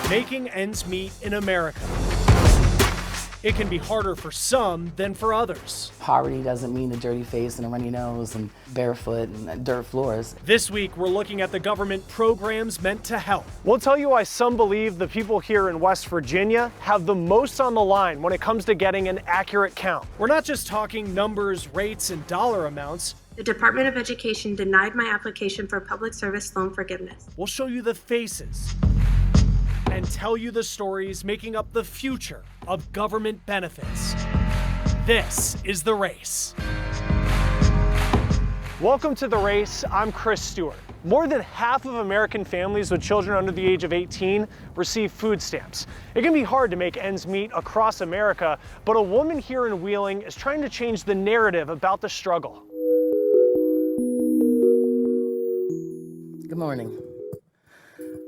Making ends meet in America. It can be harder for some than for others. Poverty doesn't mean a dirty face and a runny nose and barefoot and dirt floors. This week, we're looking at the government programs meant to help. We'll tell you why some believe the people here in West Virginia have the most on the line when it comes to getting an accurate count. We're not just talking numbers, rates, and dollar amounts. The Department of Education denied my application for public service loan forgiveness. We'll show you the faces and tell you the stories making up the future of government benefits. This is The Race. Welcome to The Race. I'm Chris Stewart. More than half of American families with children under the age of 18 receive food stamps. It can be hard to make ends meet across America, but a woman here in Wheeling is trying to change the narrative about the struggle. Good morning.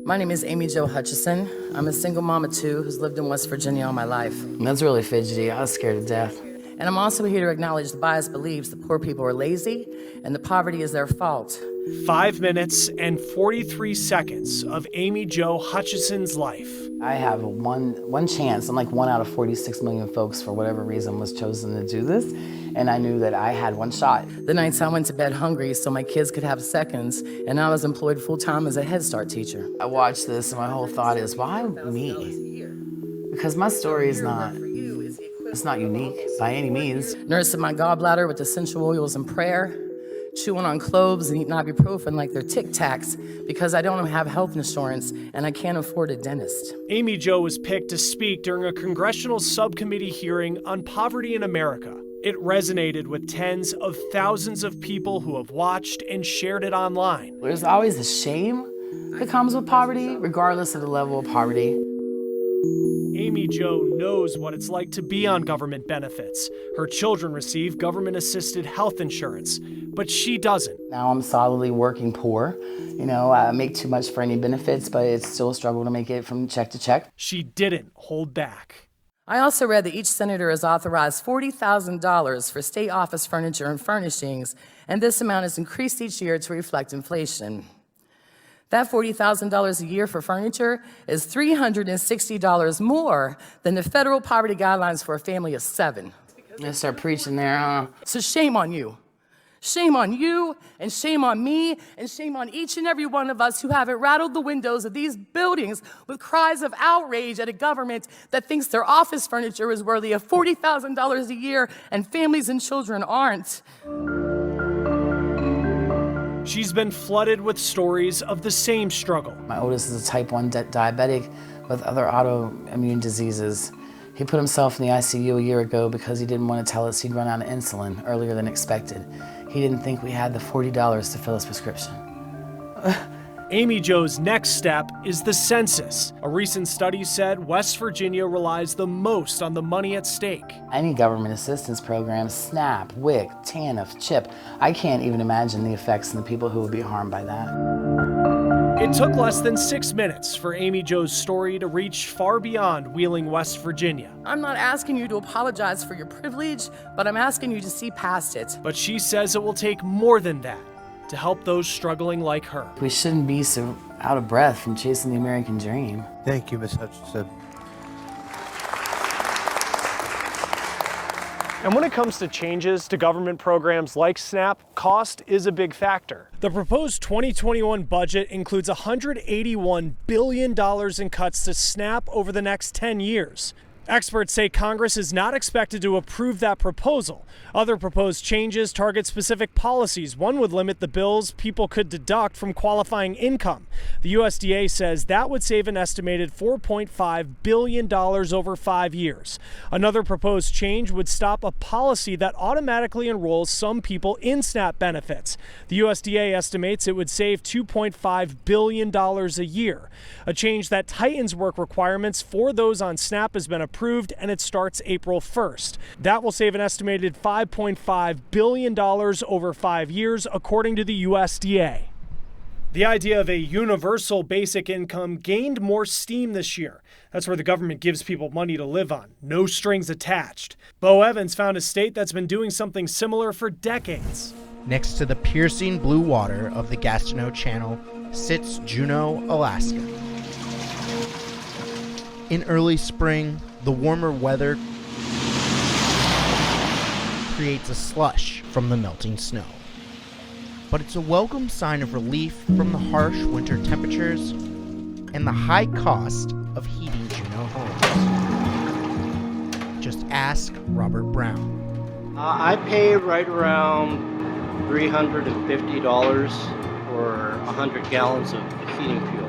My name is Amy Jo Hutchison. I'm a single mom of two who's lived in West Virginia all my life. That's really fidgety. I was scared to death. And I'm also here to acknowledge the biased beliefs that poor people are lazy and that poverty is their fault. 5 minutes and 43 seconds of Amy Jo Hutchison's life. I have one chance. I'm like 1 out of 46 million folks, for whatever reason, was chosen to do this. And I knew that I had one shot. The nights I went to bed hungry so my kids could have seconds, and I was employed full-time as a Head Start teacher. I watched this and my whole thought is, why me? Because my story is not unique by any means. Nursing my gallbladder with essential oils and prayer, chewing on cloves and eating ibuprofen like they're Tic Tacs because I don't have health insurance and I can't afford a dentist. Amy Jo was picked to speak during a congressional subcommittee hearing on poverty in America. It resonated with tens of thousands of people who have watched and shared it online. There's always a shame that comes with poverty, regardless of the level of poverty. Amy Jo knows what it's like to be on government benefits. Her children receive government-assisted health insurance, but she doesn't. Now I'm solidly working poor. You know, I make too much for any benefits, but it's still a struggle to make it from check to check. She didn't hold back. I also read that each senator has authorized $40,000 for state office furniture and furnishings, and this amount is increased each year to reflect inflation. That $40,000 a year for furniture is $360 more than the federal poverty guidelines for a family of 7. Let's start preaching there, huh? So shame on you. Shame on you, and shame on me, and shame on each and every one of us who haven't rattled the windows of these buildings with cries of outrage at a government that thinks their office furniture is worthy of $40,000 a year and families and children aren't. She's been flooded with stories of the same struggle. My oldest is a type 1 diabetic with other autoimmune diseases. He put himself in the ICU a year ago because he didn't want to tell us he'd run out of insulin earlier than expected. He didn't think we had the $40 to fill his prescription. Amy Jo's next step is the census. A recent study said West Virginia relies the most on the money at stake. Any government assistance programs, SNAP, WIC, TANF, CHIP, I can't even imagine the effects on the people who would be harmed by that. It took less than 6 minutes for Amy Jo's story to reach far beyond Wheeling, West Virginia. I'm not asking you to apologize for your privilege, but I'm asking you to see past it. But she says it will take more than that to help those struggling like her. We shouldn't be so out of breath from chasing the American dream. Thank you, Ms. Hutchinson. And when it comes to changes to government programs like SNAP, cost is a big factor. The proposed 2021 budget includes $181 billion in cuts to SNAP over the next 10 years. Experts say Congress is not expected to approve that proposal. Other proposed changes target specific policies. One would limit the bills people could deduct from qualifying income. The USDA says that would save an estimated $4.5 billion over 5 years. Another proposed change would stop a policy that automatically enrolls some people in SNAP benefits. The USDA estimates it would save $2.5 billion a year. A change that tightens work requirements for those on SNAP has been approved, and it starts April 1st. That will save an estimated $5.5 billion over 5 years, according to the USDA. The idea of a universal basic income gained more steam this year. That's where the government gives people money to live on, no strings attached. Bo Evans found a state that's been doing something similar for decades. Next to the piercing blue water of the Gastineau Channel sits Juneau, Alaska. In early spring, the warmer weather creates a slush from the melting snow. But it's a welcome sign of relief from the harsh winter temperatures and the high cost of heating Juneau homes. Just ask Robert Brown. I pay right around $350 for 100 gallons of heating fuel.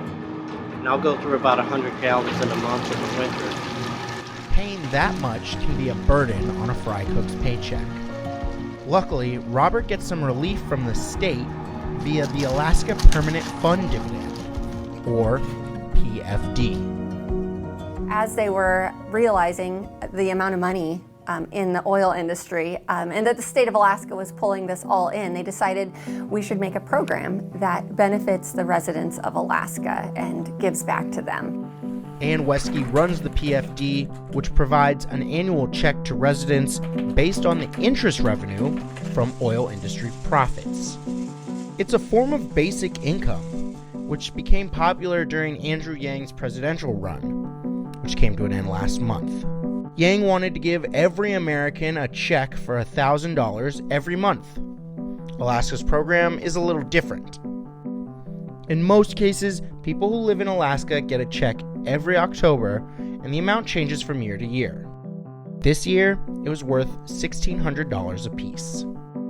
And I'll go through about 100 gallons in a month in the winter. Paying that much can be a burden on a fry cook's paycheck. Luckily, Robert gets some relief from the state via the Alaska Permanent Fund Dividend, or PFD. As they were realizing the amount of money in the oil industry and that the state of Alaska was pulling this all in, they decided we should make a program that benefits the residents of Alaska and gives back to them. Ann Wesky runs the PFD, which provides an annual check to residents based on the interest revenue from oil industry profits. It's a form of basic income, which became popular during Andrew Yang's presidential run, which came to an end last month. Yang wanted to give every American a check for $1,000 every month. Alaska's program is a little different. In most cases, people who live in Alaska get a check every October, and the amount changes from year to year. This year, it was worth $1,600 apiece.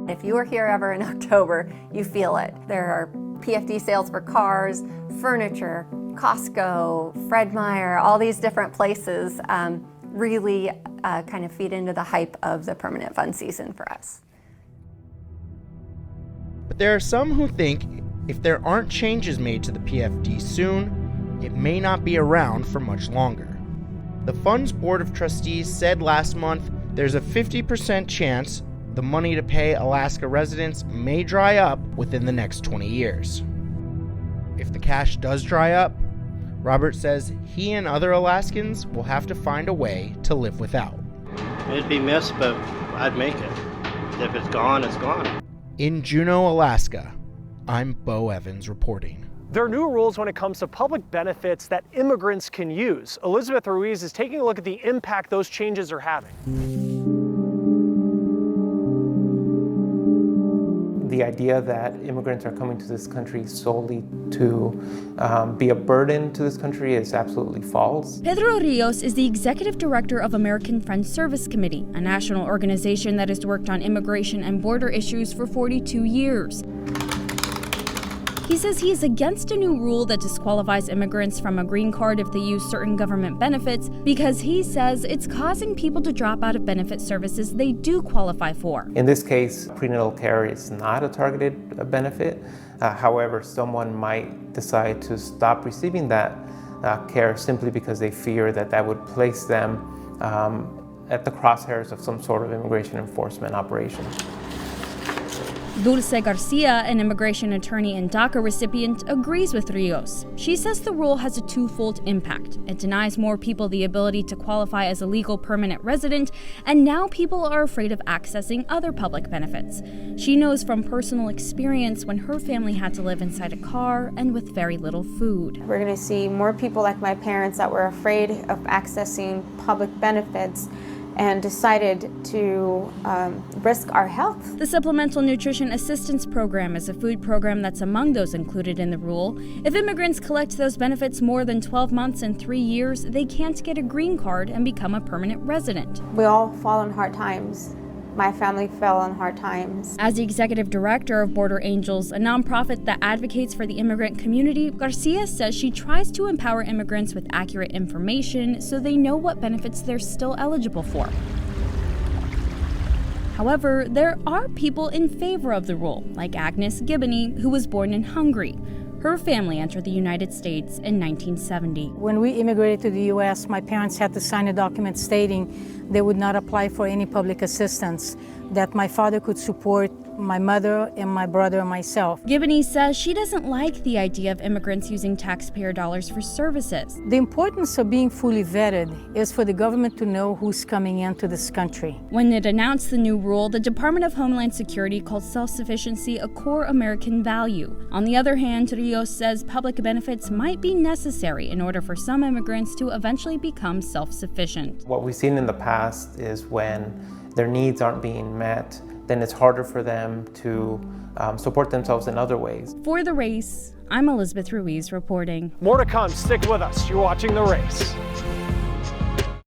If you are here ever in October, you feel it. There are PFD sales for cars, furniture, Costco, Fred Meyer, all these different places really kind of feed into the hype of the permanent fund season for us. But there are some who think if there aren't changes made to the PFD soon, it may not be around for much longer. The fund's Board of Trustees said last month there's a 50% chance the money to pay Alaska residents may dry up within the next 20 years. If the cash does dry up, Robert says he and other Alaskans will have to find a way to live without. It'd be missed, but I'd make it. If it's gone, it's gone. In Juneau, Alaska, I'm Bo Evans reporting. There are new rules when it comes to public benefits that immigrants can use. Elizabeth Ruiz is taking a look at the impact those changes are having. The idea that immigrants are coming to this country solely to be a burden to this country is absolutely false. Pedro Rios is the executive director of American Friends Service Committee, a national organization that has worked on immigration and border issues for 42 years. He says he is against a new rule that disqualifies immigrants from a green card if they use certain government benefits because he says it's causing people to drop out of benefit services they do qualify for. In this case, prenatal care is not a targeted benefit. However, someone might decide to stop receiving that care simply because they fear that that would place them at the crosshairs of some sort of immigration enforcement operation. Dulce Garcia, an immigration attorney and DACA recipient, agrees with Rios. She says the rule has a twofold impact. It denies more people the ability to qualify as a legal permanent resident, and now people are afraid of accessing other public benefits. She knows from personal experience when her family had to live inside a car and with very little food. We're going to see more people like my parents that were afraid of accessing public benefits and decided to risk our health. The Supplemental Nutrition Assistance Program is a food program that's among those included in the rule. If immigrants collect those benefits more than 12 months and 3 years, they can't get a green card and become a permanent resident. We all fall on hard times. My family fell on hard times. As the executive director of Border Angels, a nonprofit that advocates for the immigrant community, Garcia says she tries to empower immigrants with accurate information so they know what benefits they're still eligible for. However, there are people in favor of the rule, like Agnes Gibney, who was born in Hungary. Her family entered the United States in 1970. When we immigrated to the U.S., my parents had to sign a document stating they would not apply for any public assistance that my father could support my mother and my brother and myself. Gibney says she doesn't like the idea of immigrants using taxpayer dollars for services. The importance of being fully vetted is for the government to know who's coming into this country. When it announced the new rule, the Department of Homeland Security called self-sufficiency a core American value. On the other hand, Rios says public benefits might be necessary in order for some immigrants to eventually become self-sufficient. What we've seen in the past is when their needs aren't being met, then it's harder for them to support themselves in other ways. For The Race, I'm Elizabeth Ruiz reporting. More to come. Stick with us. You're watching The Race.